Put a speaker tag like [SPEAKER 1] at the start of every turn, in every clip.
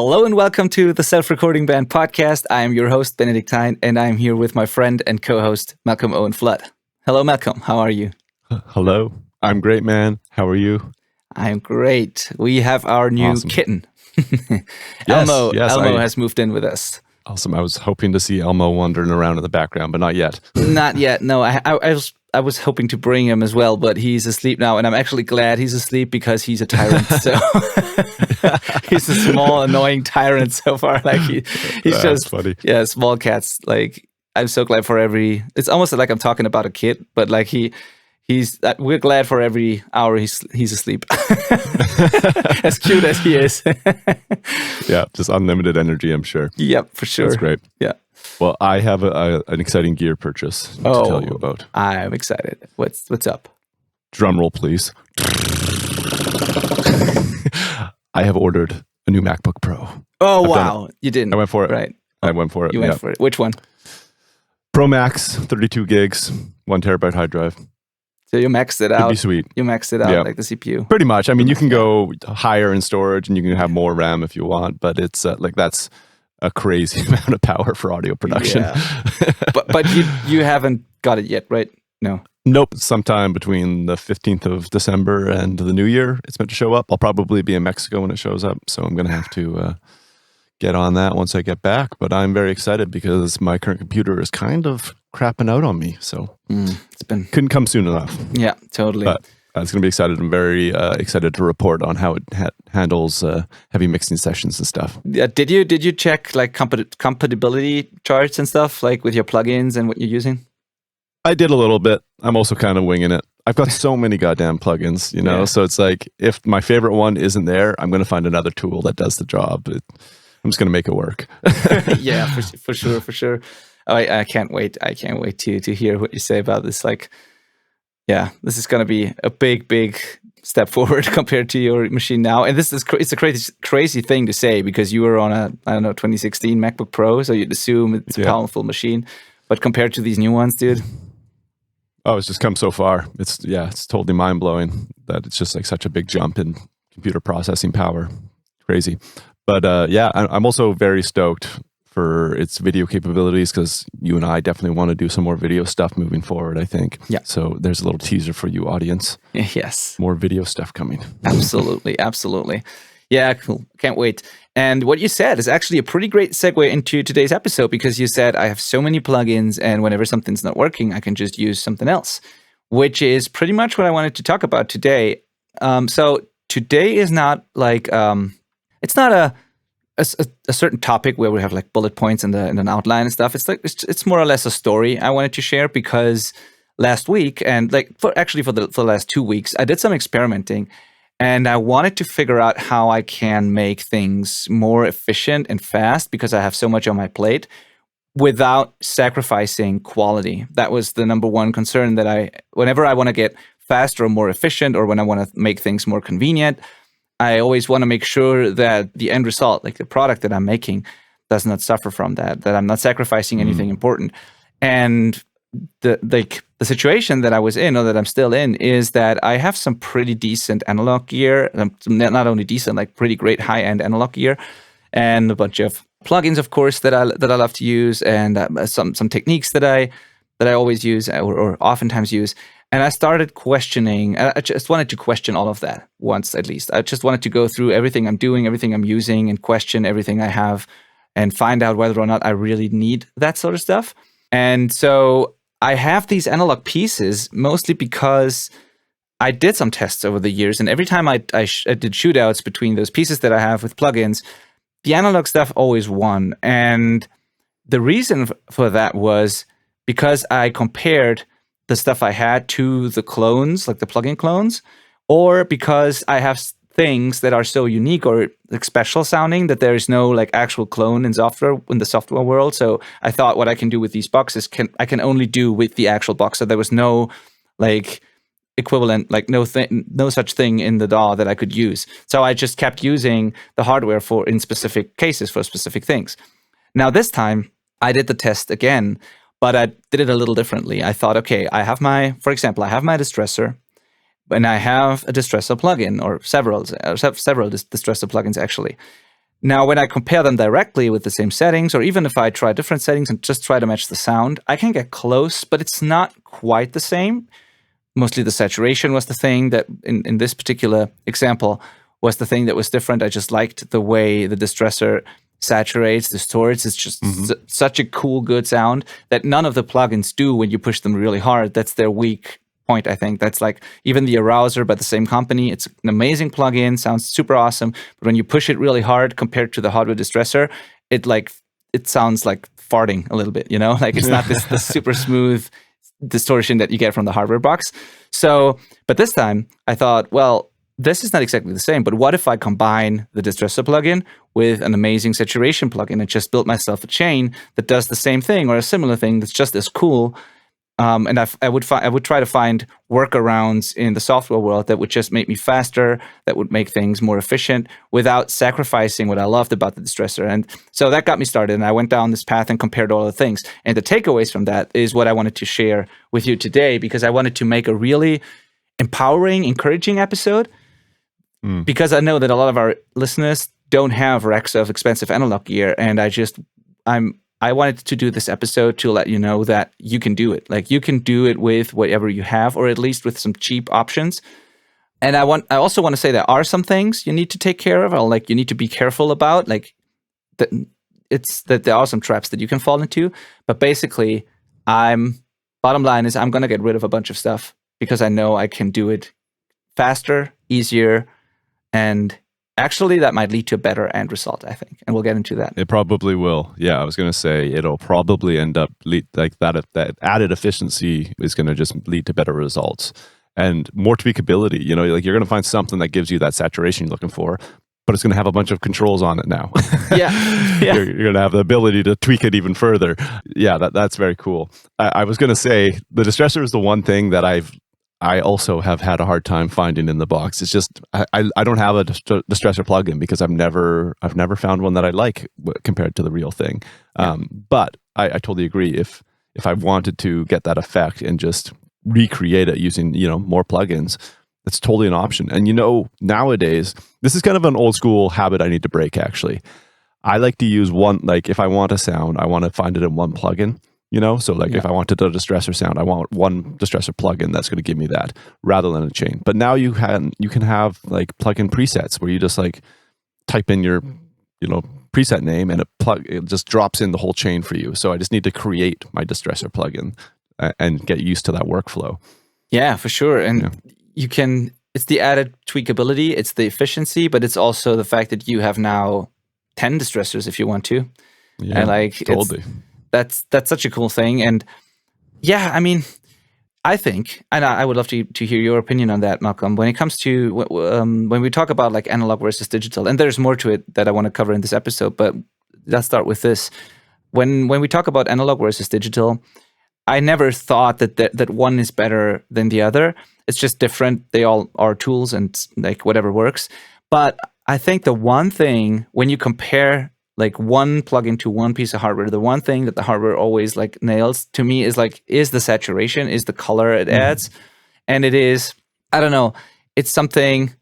[SPEAKER 1] Hello and welcome to the Self-Recording Band podcast. I am your host, Benedikt, and I'm here with my friend and co-host, Malcolm Owen-Flood. Hello, Malcolm. How are you?
[SPEAKER 2] Hello. I'm great, man. How are you?
[SPEAKER 1] I'm great. We have our new kitten. Elmo has moved in with us.
[SPEAKER 2] Awesome. I was hoping to see Elmo wandering around in the background, but not yet.
[SPEAKER 1] Not yet. No, I was hoping to bring him as well, but he's asleep now, and I'm actually glad he's asleep because he's a tyrant. So he's a small, annoying tyrant so far. Like he's just
[SPEAKER 2] funny.
[SPEAKER 1] Yeah, small cats. Like I'm so glad for every. It's almost like I'm talking about a kid, but like we're glad for every hour he's asleep. As cute as he is.
[SPEAKER 2] Yeah, just unlimited energy, I'm sure.
[SPEAKER 1] Yep, for sure.
[SPEAKER 2] That's great.
[SPEAKER 1] Yeah.
[SPEAKER 2] Well, I have an exciting gear purchase to tell you about.
[SPEAKER 1] I'm excited. What's up?
[SPEAKER 2] Drum roll, please. I have ordered a new MacBook Pro.
[SPEAKER 1] Oh, wow. You didn't.
[SPEAKER 2] I went for it.
[SPEAKER 1] Right.
[SPEAKER 2] I went for it.
[SPEAKER 1] You went for it. Which one?
[SPEAKER 2] Pro Max, 32 gigs, 1 terabyte hard drive.
[SPEAKER 1] So you maxed it out.
[SPEAKER 2] It'd be sweet.
[SPEAKER 1] You maxed it out, like the CPU.
[SPEAKER 2] Pretty much. I mean, you can go higher in storage and you can have more RAM if you want, but it's that's a crazy amount of power for audio production.
[SPEAKER 1] Yeah. but you haven't got it yet, right? No.
[SPEAKER 2] Nope. Sometime between the 15th of December and the new year, it's meant to show up. I'll probably be in Mexico when it shows up, so I'm going to have to get on that once I get back. But I'm very excited because my current computer is kind of crapping out on me, so couldn't come soon enough.
[SPEAKER 1] Yeah, totally.
[SPEAKER 2] But it's going to be excited. I'm very excited to report on how it handles heavy mixing sessions and stuff.
[SPEAKER 1] Yeah, did you check like compatibility charts and stuff like with your plugins and what you're using?
[SPEAKER 2] I did a little bit. I'm also kind of winging it. I've got so many goddamn plugins, yeah. So it's like if my favorite one isn't there, I'm going to find another tool that does the job. I'm just going to make it work.
[SPEAKER 1] Yeah, for sure. Oh, I can't wait. I can't wait to hear what you say about this. Like, yeah, this is going to be a big step forward compared to your machine now. And it's a crazy thing to say because you were on a 2016 MacBook Pro, so you'd assume it's a powerful machine. But compared to these new ones, dude.
[SPEAKER 2] Oh, it's just come so far. It's totally mind blowing that it's just like such a big jump in computer processing power. Crazy. But I'm also very stoked for its video capabilities because you and I definitely want to do some more video stuff moving forward, I think.
[SPEAKER 1] Yeah.
[SPEAKER 2] So there's a little teaser for you, audience.
[SPEAKER 1] Yes.
[SPEAKER 2] More video stuff coming.
[SPEAKER 1] Absolutely. Yeah, cool. Can't wait. And what you said is actually a pretty great segue into today's episode because you said I have so many plugins and whenever something's not working, I can just use something else, which is pretty much what I wanted to talk about today. So today is not like, it's not a certain topic where we have like bullet points and an outline and stuff. It's like, it's more or less a story I wanted to share because last week and like for the last 2 weeks, I did some experimenting. And I wanted to figure out how I can make things more efficient and fast because I have so much on my plate without sacrificing quality. That was the number one concern that whenever I want to get faster or more efficient or when I want to make things more convenient, I always want to make sure that the end result, like the product that I'm making, does not suffer from that I'm not sacrificing anything important. And the situation that I was in, or that I'm still in, is that I have some pretty decent analog gear, not only decent, like pretty great high-end analog gear, and a bunch of plugins, of course, that I love to use, and some techniques that I always use or oftentimes use. And I started questioning. I just wanted to question all of that once at least. I just wanted to go through everything I'm doing, everything I'm using, and question everything I have, and find out whether or not I really need that sort of stuff. And so I have these analog pieces mostly because I did some tests over the years, and every time I did shootouts between those pieces that I have with plugins, the analog stuff always won. And the reason for that was because I compared the stuff I had to the clones, like the plugin clones, or because I have things that are so unique or like special sounding that there is no like actual clone in the software world. So I thought what I can do with these boxes I can only do with the actual box. So there was no like equivalent, like no such thing in the DAW that I could use. So I just kept using the hardware in specific cases for specific things. Now this time I did the test again, but I did it a little differently. I thought, okay, for example, I have my distressor, and I have a distressor plugin, or several distressor plugins actually. Now, when I compare them directly with the same settings, or even if I try different settings and just try to match the sound, I can get close, but it's not quite the same. Mostly the saturation was the thing that, in this particular example, was the thing that was different. I just liked the way the distressor saturates, distorts. It's just such a cool, good sound that none of the plugins do when you push them really hard. That's their weak point, I think. That's like even the Arouser by the same company. It's an amazing plugin, sounds super awesome. But when you push it really hard compared to the hardware distressor, it sounds like farting a little bit, you know? Like it's not this super smooth distortion that you get from the hardware box. So, but this time I thought, well, this is not exactly the same, but what if I combine the distressor plugin with an amazing saturation plugin and just build myself a chain that does the same thing or a similar thing that's just as cool? And I would try to find workarounds in the software world that would just make me faster, that would make things more efficient without sacrificing what I loved about the distressor. And so that got me started, and I went down this path and compared all the things. And the takeaways from that is what I wanted to share with you today, because I wanted to make a really empowering, encouraging episode, because I know that a lot of our listeners don't have racks of expensive analog gear, and I wanted to do this episode to let you know that you can do it. Like you can do it with whatever you have, or at least with some cheap options. And I also want to say there are some things you need to take care of, or like you need to be careful about. Like that there are some traps that you can fall into. But basically, bottom line is I'm gonna get rid of a bunch of stuff because I know I can do it faster, easier, and actually, that might lead to a better end result, I think. And we'll get into that.
[SPEAKER 2] It probably will. Yeah, I was going to say it'll probably end up like that added efficiency is going to just lead to better results and more tweakability. You know, like you're going to find something that gives you that saturation you're looking for, but it's going to have a bunch of controls on it now.
[SPEAKER 1] Yeah.
[SPEAKER 2] You're going to have the ability to tweak it even further. Yeah, that's very cool. I was going to say the distressor is the one thing that I also have had a hard time finding in the box. It's just I don't have a distressor plugin because I've never found one that I like compared to the real thing. But I totally agree. If I wanted to get that effect and just recreate it using more plugins, that's totally an option. And nowadays this is kind of an old school habit I need to break. Actually, I like to use one. Like if I want a sound, I want to find it in one plugin. So like if I wanted a distressor sound, I want one distressor plugin that's going to give me that rather than a chain. But now you can have like plugin presets where you just like type in your preset name and it just drops in the whole chain for you. So I just need to create my distressor plugin and get used to that workflow.
[SPEAKER 1] Yeah, for sure. And it's the added tweakability, it's the efficiency, but it's also the fact that you have now 10 distressors if you want to.
[SPEAKER 2] Yeah,
[SPEAKER 1] and like
[SPEAKER 2] totally.
[SPEAKER 1] That's such a cool thing. And yeah, I mean, I think, and I would love to hear your opinion on that, Malcolm, when it comes to when we talk about like analog versus digital, and there's more to it that I want to cover in this episode, but let's start with this. When we talk about analog versus digital, I never thought that one is better than the other. It's just different. They all are tools and like whatever works. But I think the one thing when you compare like one plugin to one piece of hardware, the one thing that the hardware always like nails to me is the saturation, is the color it adds. And it is, I don't know, it's something,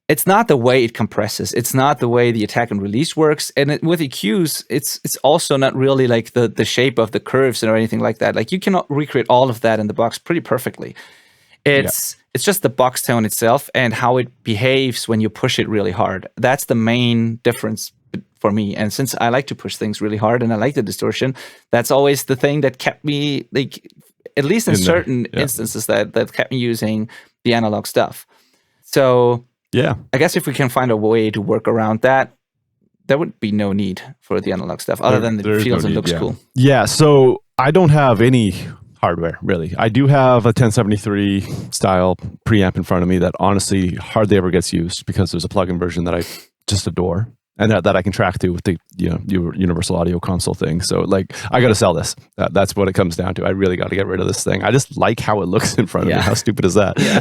[SPEAKER 1] it's not the way it compresses. It's not the way the attack and release works. And with EQs, it's also not really like the shape of the curves or anything like that. Like you cannot recreate all of that in the box pretty perfectly. It's just the box tone itself and how it behaves when you push it really hard. That's the main difference for me. And since I like to push things really hard and I like the distortion, that's always the thing that kept me, like, at least in certain instances, that kept me using the analog stuff. So
[SPEAKER 2] yeah,
[SPEAKER 1] I guess if we can find a way to work around that, there would be no need for the analog stuff other than it feels and looks cool.
[SPEAKER 2] Yeah, so I don't have any hardware, really. I do have a 1073 style preamp in front of me that honestly hardly ever gets used because there's a plugin version that I just adore and that I can track to with the universal audio console thing. So like, I got to sell this. That's what it comes down to. I really got to get rid of this thing. I just like how it looks in front of me. How stupid is that?
[SPEAKER 1] Yeah,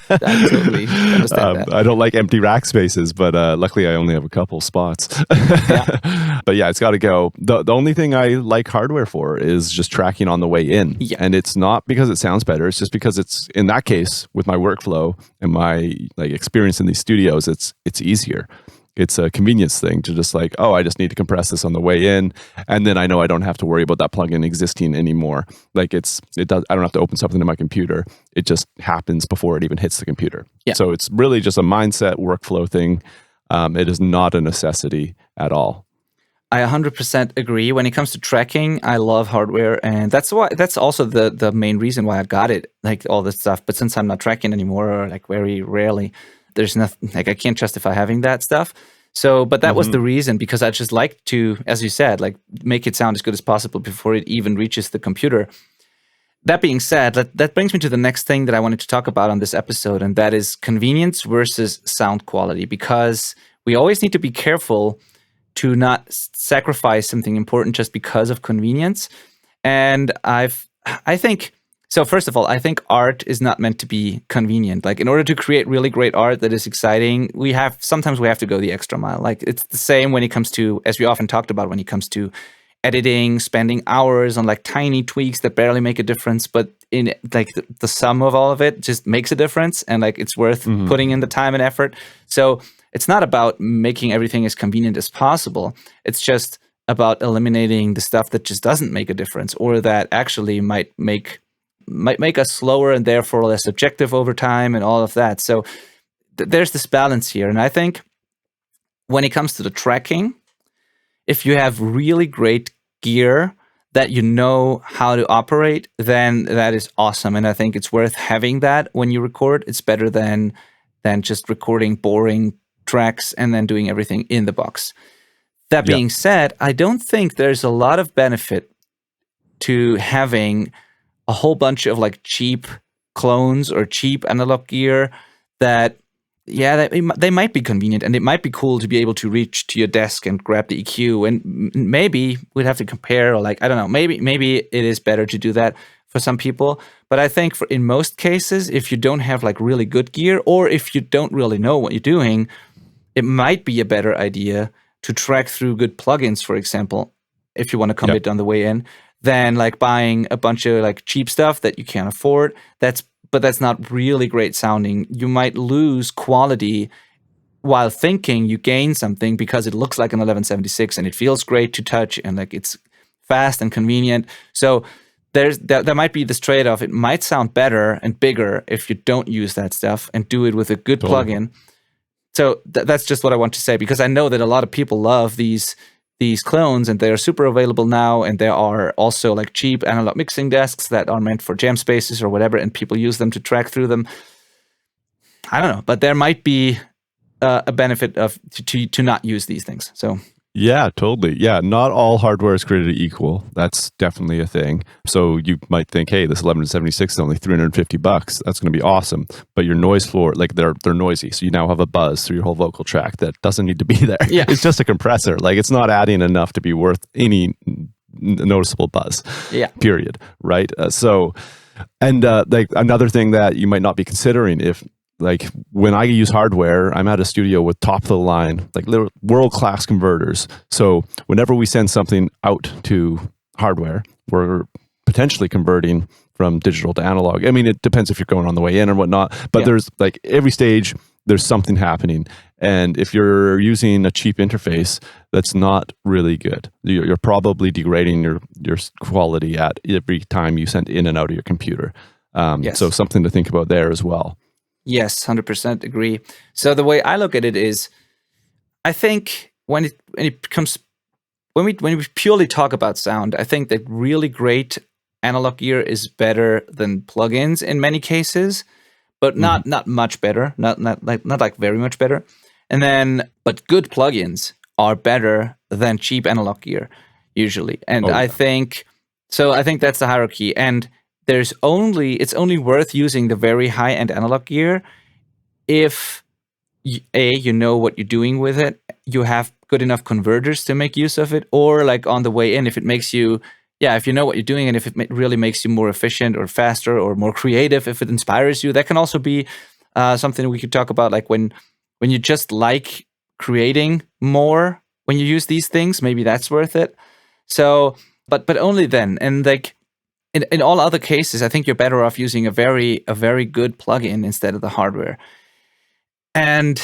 [SPEAKER 1] I totally understand that.
[SPEAKER 2] I don't like empty rack spaces, but luckily I only have a couple spots. But yeah, it's got to go. The only thing I like hardware for is just tracking on the way in.
[SPEAKER 1] Yeah.
[SPEAKER 2] And it's not because it sounds better. It's just because it's, in that case, with my workflow and my like experience in these studios, it's easier. it's a convenience thing to just like, oh, I just need to compress this on the way in, and then I know I don't have to worry about that plugin existing anymore. Like it does. I don't have to open something in my computer. It just happens before it even hits the computer.
[SPEAKER 1] Yeah.
[SPEAKER 2] So it's really just a mindset workflow thing. It is not a necessity at all.
[SPEAKER 1] I 100% agree. When it comes to tracking, I love hardware, and that's also the main reason why I got it, like all this stuff. But since I'm not tracking anymore, or like very rarely, there's nothing, like I can't justify having that stuff. So, but that was the reason, because I just like to, as you said, like make it sound as good as possible before it even reaches the computer. That being said, that brings me to the next thing that I wanted to talk about on this episode, and that is convenience versus sound quality, because we always need to be careful to not sacrifice something important just because of convenience. And I think, so first of all, I think art is not meant to be convenient. Like in order to create really great art that is exciting, sometimes we have to go the extra mile. Like it's the same when it comes to, as we often talked about, when it comes to editing, spending hours on like tiny tweaks that barely make a difference, but in like the sum of all of it just makes a difference, and like it's worth putting in the time and effort. So it's not about making everything as convenient as possible. It's just about eliminating the stuff that just doesn't make a difference, or that actually might make us slower and therefore less objective over time and all of that. So there's this balance here. And I think when it comes to the tracking, if you have really great gear that you know how to operate, then that is awesome. And I think it's worth having that when you record. It's better than just recording boring tracks and then doing everything in the box. That being said, I don't think there's a lot of benefit to having a whole bunch of like cheap clones or cheap analog gear that they might be convenient, and it might be cool to be able to reach to your desk and grab the EQ, and maybe we'd have to compare, or like, I don't know, maybe it is better to do that for some people. But I think in most cases, if you don't have like really good gear, or if you don't really know what you're doing, it might be a better idea to track through good plugins, for example, if you want to commit on the way in, than like buying a bunch of like cheap stuff that you can't afford. But that's not really great sounding. You might lose quality while thinking you gain something because it looks like an 1176 and it feels great to touch and like it's fast and convenient. So there might be this trade-off. It might sound better and bigger if you don't use that stuff and do it with a good plugin. So that's just what I want to say, because I know that a lot of people love these clones, and they are super available now, and there are also like cheap analog mixing desks that are meant for jam spaces or whatever, and people use them to track through them. I don't know, but there might be a benefit to not use these things. So
[SPEAKER 2] yeah, totally. Yeah, not all hardware is created equal. That's definitely a thing. So you might think, hey, this 1176 is only $350. That's going to be awesome. But your noise floor, like they're noisy. So you now have a buzz through your whole vocal track that doesn't need to be there.
[SPEAKER 1] Yeah.
[SPEAKER 2] It's just a compressor. Like it's not adding enough to be worth any noticeable buzz.
[SPEAKER 1] Yeah.
[SPEAKER 2] Period. Right. Like another thing that you might not be considering, if like when I use hardware, I'm at a studio with top of the line, like world-class converters. So whenever we send something out to hardware, we're potentially converting from digital to analog. I mean, it depends if you're going on the way in or whatnot, but there's like every stage, there's something happening. And if you're using a cheap interface, that's not really good. You're probably degrading your quality at every time you send in and out of your computer. So something to think about there as well.
[SPEAKER 1] Yes, 100% agree. So the way I look at it is, I think when we purely talk about sound, I think that really great analog gear is better than plugins in many cases, but not much better, not like very much better. And then, but good plugins are better than cheap analog gear usually. And I think that's the hierarchy. And it's only worth using the very high-end analog gear if you know what you're doing with it, you have good enough converters to make use of it, or like on the way in, if it makes you, if you know what you're doing, and if it really makes you more efficient or faster or more creative, if it inspires you. That can also be something we could talk about, like when you just like creating more when you use these things, maybe that's worth it. So, but only then. And like, in all other cases, I think you're better off using a very good plugin instead of the hardware. And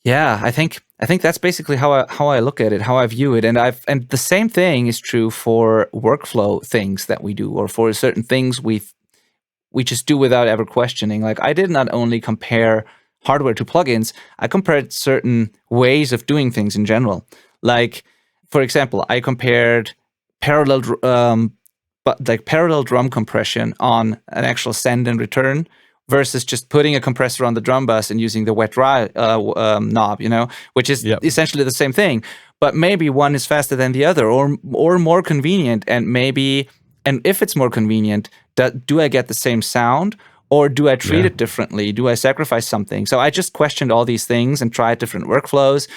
[SPEAKER 1] I think I think that's basically how I look at it, how I view it, and the same thing is true for workflow things that we do, or for certain things we just do without ever questioning. Like, I did not only compare hardware to plugins, I compared certain ways of doing things in general. Like, for example, I compared parallel drum compression on an actual send and return versus just putting a compressor on the drum bus and using the wet dry knob, which is essentially the same thing. But maybe one is faster than the other, or more convenient. And if it's more convenient, do I get the same sound, or do I treat it differently? Do I sacrifice something? So I just questioned all these things and tried different workflows.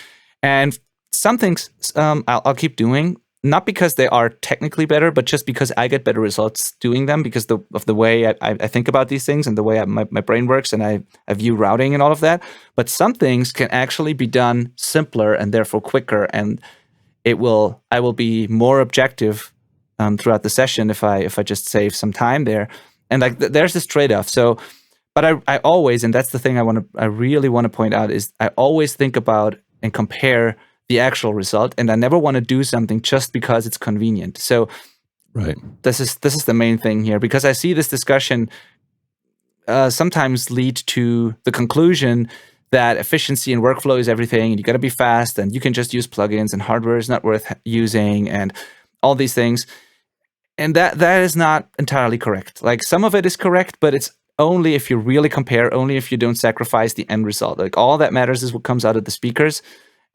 [SPEAKER 1] And some things I'll keep doing, not because they are technically better, but just because I get better results doing them because of the way I think about these things and the way my brain works, and I view routing and all of that. But some things can actually be done simpler and therefore quicker, and I will be more objective throughout the session if I just save some time there. And like there's this trade-off. So, but I always, and that's the thing I really want to point out, is I always think about and compare the actual result, and I never want to do something just because it's convenient. So,
[SPEAKER 2] right,
[SPEAKER 1] this is the main thing here, because I see this discussion sometimes lead to the conclusion that efficiency and workflow is everything, and you got to be fast, and you can just use plugins, and hardware is not worth using, and all these things. And that is not entirely correct. Like, some of it is correct, but it's only if you really compare, only if you don't sacrifice the end result. Like, all that matters is what comes out of the speakers.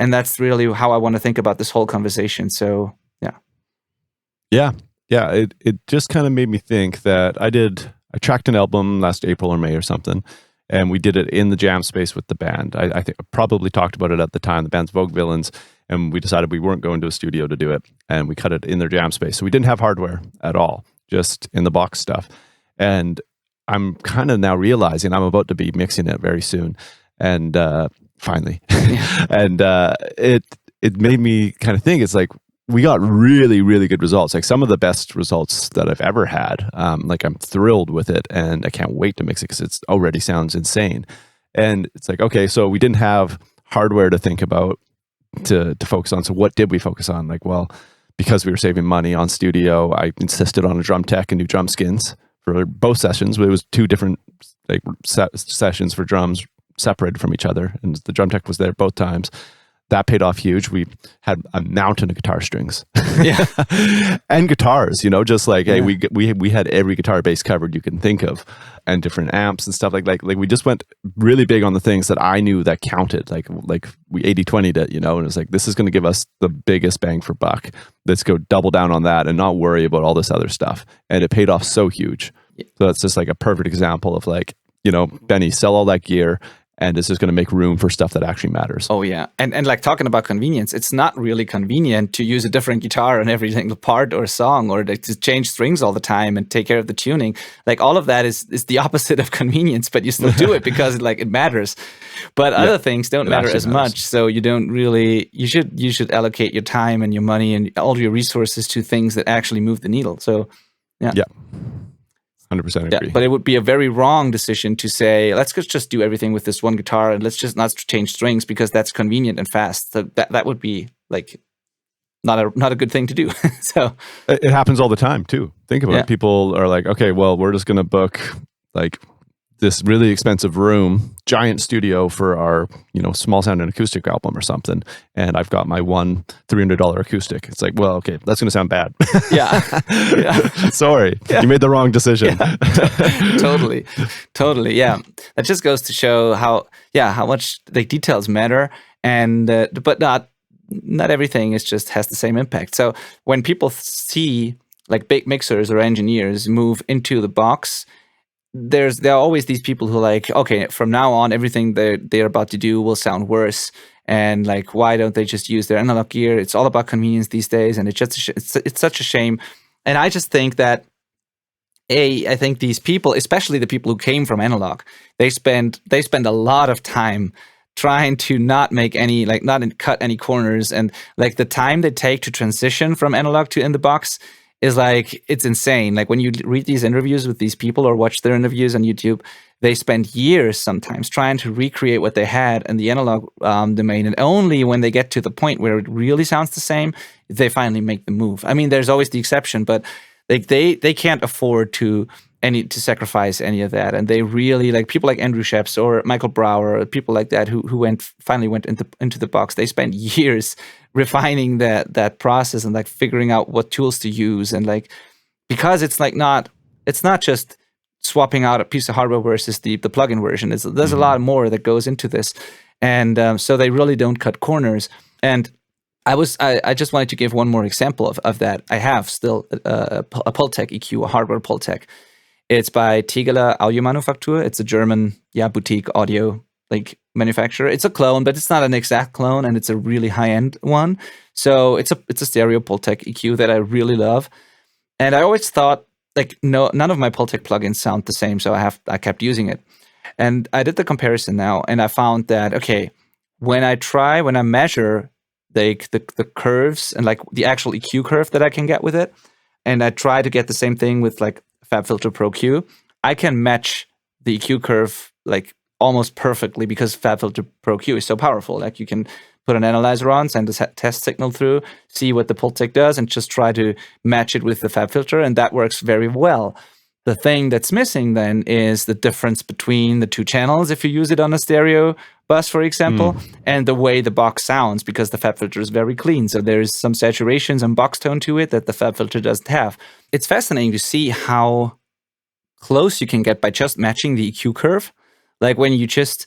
[SPEAKER 1] And that's really how I want to think about this whole conversation. So, yeah.
[SPEAKER 2] It just kind of made me think that I tracked an album last April or May or something, and we did it in the jam space with the band. I think I probably talked about it at the time, the band's Vogue Villains, and we decided we weren't going to a studio to do it, and we cut it in their jam space. So we didn't have hardware at all, just in the box stuff. And I'm kind of now realizing I'm about to be mixing it very soon. And finally. And it made me kind of think, it's like, we got really, really good results. Like, some of the best results that I've ever had. Like, I'm thrilled with it, and I can't wait to mix it because it already sounds insane. And it's like, okay, so we didn't have hardware to think about, to focus on. So what did we focus on? Like, well, because we were saving money on studio, I insisted on a drum tech and new drum skins for both sessions. It was two different sessions for drums, separated from each other, and the drum tech was there both times. That paid off huge. We had a mountain of guitar strings, and guitars. Just like, hey, we had every guitar bass covered you can think of, and different amps and stuff like we just went really big on the things that I knew that counted. Like we 80/20'd it, and it was like, this is going to give us the biggest bang for buck. Let's go double down on that and not worry about all this other stuff. And it paid off so huge. So that's just like a perfect example of like, Benny, sell all that gear, and it's just going to make room for stuff that actually matters.
[SPEAKER 1] Oh, yeah. And like, talking about convenience, it's not really convenient to use a different guitar on every single part or song, or to change strings all the time and take care of the tuning. Like, all of that is the opposite of convenience, but you still do it because it matters. But other things don't matter as much. So you don't really, you should allocate your time and your money and all your resources to things that actually move the needle. So, yeah.
[SPEAKER 2] 100% agree.
[SPEAKER 1] Yeah, but it would be a very wrong decision to say, let's just do everything with this one guitar and let's just not change strings because that's convenient and fast. So that would be like not a good thing to do. So
[SPEAKER 2] it happens all the time too. Think about it. People are like, okay, well, we're just going to book like this really expensive room, giant studio for our, small sound and acoustic album or something. And I've got my one $300 acoustic. It's like, well, okay, that's going to sound bad.
[SPEAKER 1] Yeah.
[SPEAKER 2] Sorry. Yeah. You made the wrong decision.
[SPEAKER 1] Yeah. Totally. Yeah. That just goes to show how much the details matter. And, but not everything has the same impact. So when people see like big mixers or engineers move into the box, there are always these people who are like, okay, from now on, everything they're about to do will sound worse. And like, why don't they just use their analog gear? It's all about convenience these days. And it's such a shame. And I just think that, I think these people, especially the people who came from analog, they spend a lot of time trying to not make any, like, not cut any corners. And like, the time they take to transition from analog to in the box is like, it's insane. Like, when you read these interviews with these people or watch their interviews on YouTube, they spend years sometimes trying to recreate what they had in the analog domain. And only when they get to the point where it really sounds the same, they finally make the move. I mean, there's always the exception, but like they can't afford to sacrifice any of that. And they really, like people like Andrew Sheps or Michael Brower, or people like that who finally went into the box. They spent years refining that process and like figuring out what tools to use. And like, because it's not just swapping out a piece of hardware versus the plugin version. There's a lot more that goes into this. And so they really don't cut corners. And I just wanted to give one more example of that. I have still a Pultec EQ, a hardware Pultec. It's by Tegeler Audiomanufaktur. It's a German, boutique audio like manufacturer. It's a clone, but it's not an exact clone, and it's a really high-end one. So it's a stereo Pultec EQ that I really love. And I always thought, like, none of my Pultec plugins sound the same, so I kept using it. And I did the comparison now, and I found that, okay, when I measure the curves and like the actual EQ curve that I can get with it, and I try to get the same thing with like FabFilter Pro Q, I can match the EQ curve like almost perfectly because FabFilter Pro Q is so powerful. Like you can put an analyzer on, send a test signal through, see what the Pultec does, and just try to match it with the FabFilter, and that works very well. The thing that's missing then is the difference between the two channels if you use it on a stereo bus, for example, and the way the box sounds, because the FabFilter is very clean. So there's some saturation, some box tone to it that the FabFilter doesn't have. It's fascinating to see how close you can get by just matching the EQ curve. Like when you just,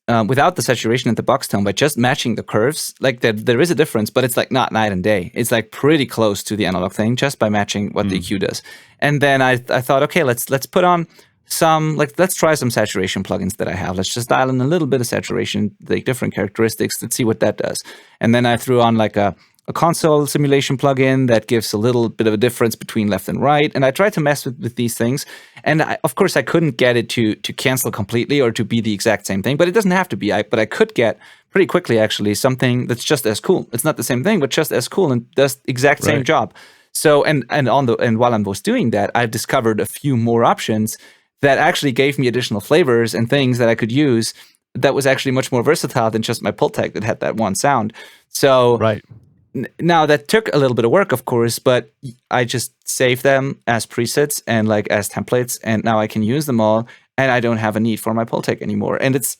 [SPEAKER 1] without the saturation and the box tone, by just matching the curves, like there is a difference, but it's like not night and day. It's like pretty close to the analog thing just by matching what the EQ does. And then I thought, okay, let's put on let's try some saturation plugins that I have. Let's just dial in a little bit of saturation, like different characteristics. Let's see what that does. And then I threw on like a console simulation plugin that gives a little bit of a difference between left and right. And I tried to mess with these things. And of course, I couldn't get it to cancel completely or to be the exact same thing, but it doesn't have to be. But I could get pretty quickly, actually, something that's just as cool. It's not the same thing, but just as cool and does the exact same job. So, and while I was doing that, I discovered a few more options that actually gave me additional flavors and things that I could use that was actually much more versatile than just my Pultec that had that one sound. So now that took a little bit of work, of course, but I just saved them as presets and like as templates, and now I can use them all, and I don't have a need for my Pultec anymore. And it's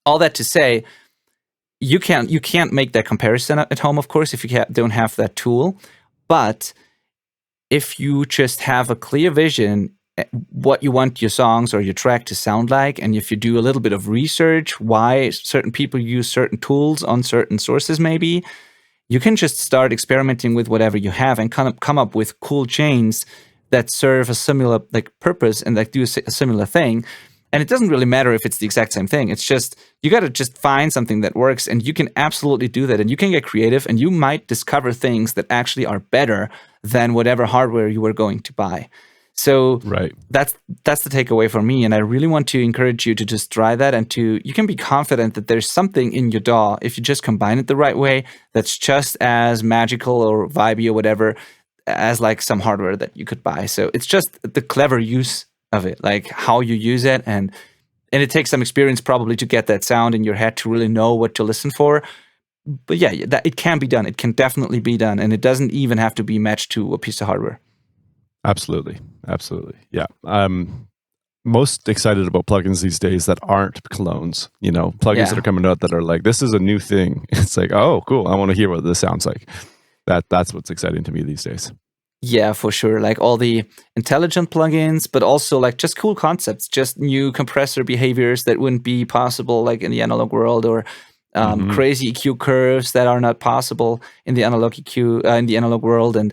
[SPEAKER 1] all that to say, you can't make that comparison at home, of course, if you don't have that tool. But if you just have a clear vision what you want your songs or your track to sound like, and if you do a little bit of research why certain people use certain tools on certain sources, maybe you can just start experimenting with whatever you have and kind of come up with cool chains that serve a similar like purpose and like do a similar thing. And it doesn't really matter if it's the exact same thing. It's just, you got to just find something that works, and you can absolutely do that. And you can get creative, and you might discover things that actually are better than whatever hardware you were going to buy. So that's the takeaway for me. And I really want to encourage you to just try that, and you can be confident that there's something in your DAW, if you just combine it the right way, that's just as magical or vibey or whatever as like some hardware that you could buy. So it's just the clever use of it, like how you use it. And it takes some experience probably to get that sound in your head to really know what to listen for. But yeah, it can be done. It can definitely be done. And it doesn't even have to be matched to a piece of hardware.
[SPEAKER 2] Absolutely. Yeah. I'm most excited about plugins these days that aren't clones, plugins that are coming out that are like, this is a new thing. It's like, oh, cool. I want to hear what this sounds like. That's what's exciting to me these days.
[SPEAKER 1] Yeah, for sure. Like all the intelligent plugins, but also like just cool concepts, just new compressor behaviors that wouldn't be possible like in the analog world, or crazy EQ curves that are not possible in the analog EQ in the analog world. And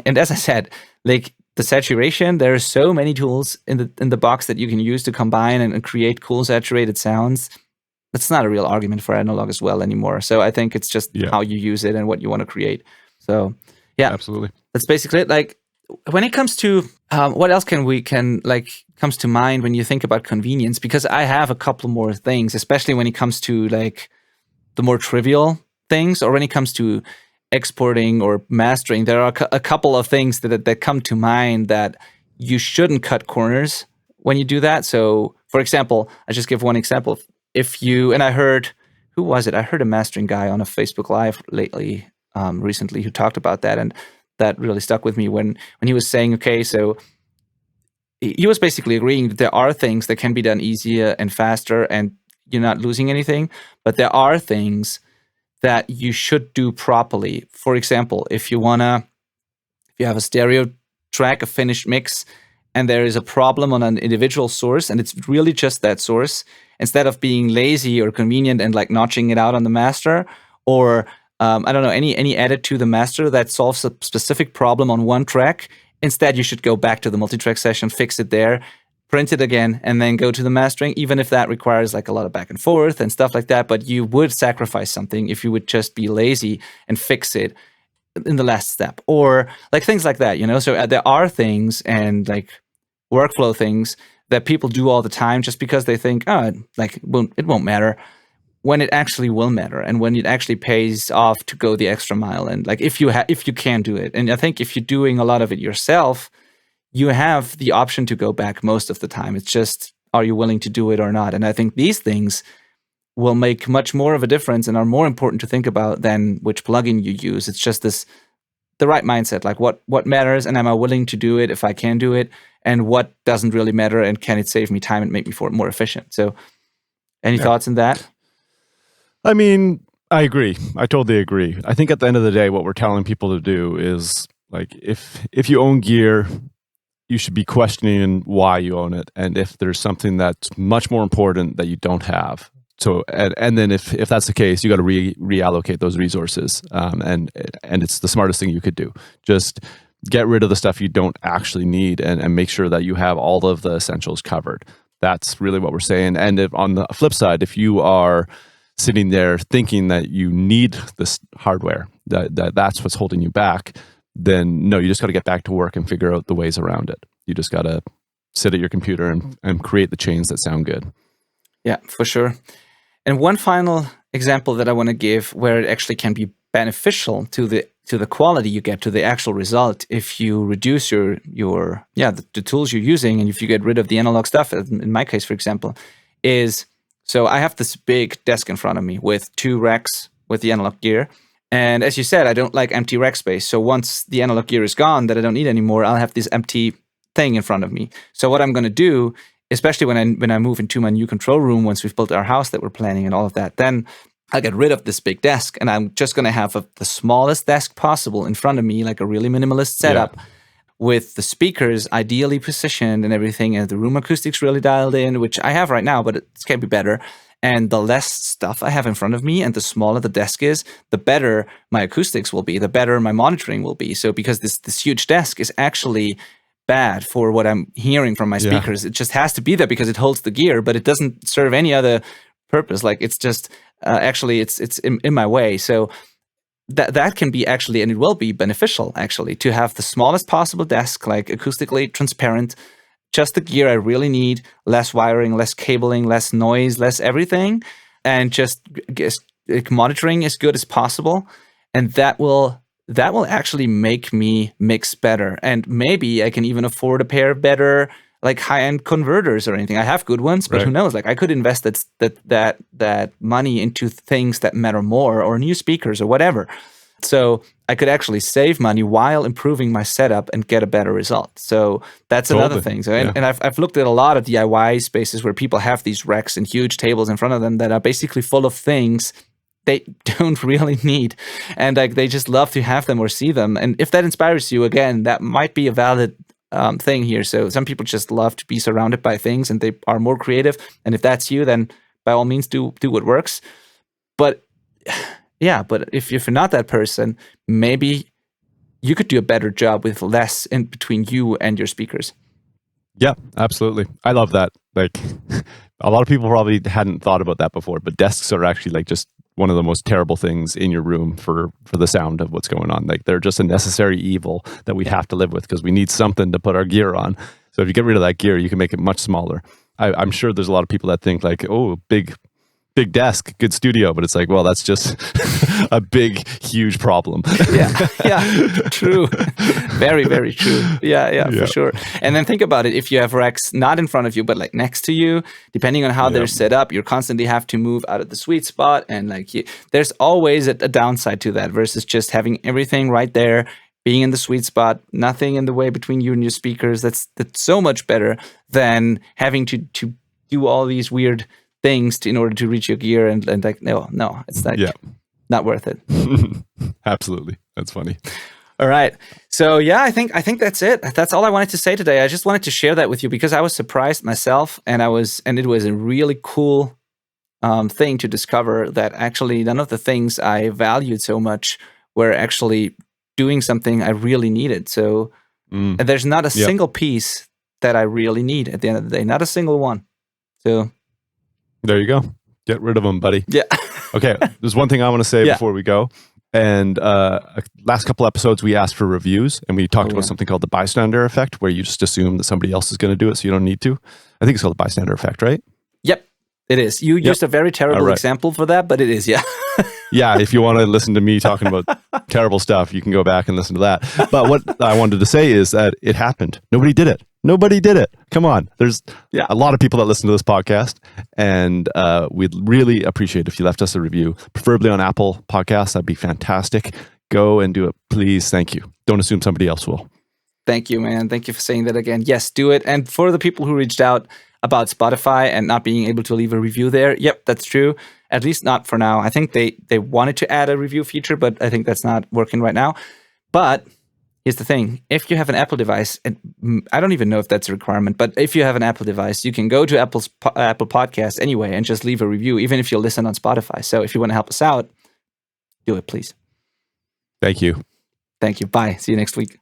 [SPEAKER 1] as I said, like the saturation, there are so many tools in the box that you can use to combine and create cool saturated sounds. That's not a real argument for analog as well anymore. So I think it's just how you use it and what you want to create. So yeah,
[SPEAKER 2] absolutely.
[SPEAKER 1] That's basically it. Like when it comes to what else comes to mind when you think about convenience, because I have a couple more things, especially when it comes to like the more trivial things, or when it comes to exporting or mastering. There are a couple of things that come to mind that you shouldn't cut corners when you do that. So, for example, I just give one example. If you, and I heard, who was it? I heard a mastering guy on a Facebook Live recently, who talked about that, and that really stuck with me when he was saying, okay, so he was basically agreeing that there are things that can be done easier and faster, and you're not losing anything, but there are things that you should do properly. For example, if you have a stereo track, a finished mix, and there is a problem on an individual source, and it's really just that source, instead of being lazy or convenient and like notching it out on the master, or I don't know, any edit to the master that solves a specific problem on one track, instead you should go back to the multi-track session, fix it there, print it again, and then go to the mastering, even if that requires like a lot of back and forth and stuff like that. But you would sacrifice something if you would just be lazy and fix it in the last step, or like things like that, So there are things and like workflow things that people do all the time just because they think, oh, like it won't matter, when it actually will matter, and when it actually pays off to go the extra mile. And like if you can do it, and I think if you're doing a lot of it yourself, you have the option to go back most of the time. It's just, are you willing to do it or not? And I think these things will make much more of a difference and are more important to think about than which plugin you use. It's just the right mindset, like what matters, and am I willing to do it if I can do it, and what doesn't really matter, and can it save me time and make me more efficient? So any thoughts on that?
[SPEAKER 2] I mean, I agree. I totally agree. I think at the end of the day, what we're telling people to do is, like, if you own gear, you should be questioning why you own it, and if there's something that's much more important that you don't have. So, and then if that's the case, you got to reallocate those resources, and it's the smartest thing you could do. Just get rid of the stuff you don't actually need, and make sure that you have all of the essentials covered. That's really what we're saying. And if, on the flip side, if you are sitting there thinking that you need this hardware, that's what's holding you back, then no, you just got to get back to work and figure out the ways around it. You just got to sit at your computer and create the chains that sound good.
[SPEAKER 1] Yeah, for sure. And one final example that I want to give where it actually can be beneficial to the quality you get, to the actual result, if you reduce the tools you're using, and if you get rid of the analog stuff, in my case, for example, is, so I have this big desk in front of me with 2 racks with the analog gear. And as you said, I don't like empty rack space. So once the analog gear is gone that I don't need anymore, I'll have this empty thing in front of me. So what I'm going to do, especially when I move into my new control room, once we've built our house that we're planning and all of that, then I'll get rid of this big desk, and I'm just going to have the smallest desk possible in front of me, like a really minimalist setup, with the speakers ideally positioned and everything, and the room acoustics really dialed in, which I have right now, but it can be better. And the less stuff I have in front of me and the smaller the desk is, the better my acoustics will be, the better my monitoring will be. So because this huge desk is actually bad for what I'm hearing from my speakers. It just has to be there because it holds the gear, but it doesn't serve any other purpose. Like, it's just actually it's in my way. So that can be actually, and it will be beneficial actually, to have the smallest possible desk, like acoustically transparent, just the gear I really need, less wiring, less cabling, less noise, less everything, and just monitoring as good as possible. And that will actually make me mix better. And maybe I can even afford a pair of better, like, high-end converters or anything. I have good ones, but who knows? Like, I could invest that money into things that matter more, or new speakers or whatever. So I could actually save money while improving my setup and get a better result. So that's another thing. So, and I've looked at a lot of DIY spaces where people have these racks and huge tables in front of them that are basically full of things they don't really need, and like they just love to have them or see them. And if that inspires you, again, that might be a valid thing here. So some people just love to be surrounded by things and they are more creative. And if that's you, then by all means do what works. But but if you're not that person, maybe you could do a better job with less in between you and your speakers.
[SPEAKER 2] Yeah, absolutely. I love that. Like, a lot of people probably hadn't thought about that before, but desks are actually like just one of the most terrible things in your room for the sound of what's going on. Like, they're just a necessary evil that we have to live with because we need something to put our gear on. So if you get rid of that gear, you can make it much smaller. I'm sure there's a lot of people that think like, oh, big big desk, good studio, but it's like, well, that's just a big, huge problem.
[SPEAKER 1] Yeah, true. Very, very true. Yeah, for sure. And then think about it. If you have racks not in front of you, but like next to you, depending on how they're set up, you constantly have to move out of the sweet spot. And like, there's always a downside to that versus just having everything right there, being in the sweet spot, nothing in the way between you and your speakers. That's so much better than having to do all these weird things in order to reach your gear and like no, it's like not worth it.
[SPEAKER 2] Absolutely. That's funny.
[SPEAKER 1] All right. So yeah, I think that's it. That's all I wanted to say today. I just wanted to share that with you because I was surprised myself, and it was a really cool thing to discover that actually none of the things I valued so much were actually doing something I really needed. So and there's not a single piece that I really need at the end of the day, not a single one. So
[SPEAKER 2] there you go. Get rid of them, buddy.
[SPEAKER 1] Yeah.
[SPEAKER 2] Okay. There's one thing I want to say before we go. And last couple episodes, we asked for reviews, and we talked about something called the bystander effect, where you just assume that somebody else is going to do it, so you don't need to. I think it's called the bystander effect, right?
[SPEAKER 1] Yep, it is. You used a very terrible example for that, but it is, yeah.
[SPEAKER 2] Yeah, if you want to listen to me talking about terrible stuff, you can go back and listen to that. But what I wanted to say is that it happened. Nobody did it. Nobody did it. Come on. There's a lot of people that listen to this podcast, and we'd really appreciate if you left us a review, preferably on Apple Podcasts. That'd be fantastic. Go and do it, please. Thank you. Don't assume somebody else will.
[SPEAKER 1] Thank you, man. Thank you for saying that again. Yes, do it. And for the people who reached out about Spotify and not being able to leave a review there, yep, that's true. At least not for now. I think they wanted to add a review feature, but I think that's not working right now. But here's the thing. If you have an Apple device, and I don't even know if that's a requirement, but if you have an Apple device, you can go to Apple Podcasts anyway and just leave a review, even if you listen on Spotify. So if you want to help us out, do it, please.
[SPEAKER 2] Thank you.
[SPEAKER 1] Thank you. Bye. See you next week.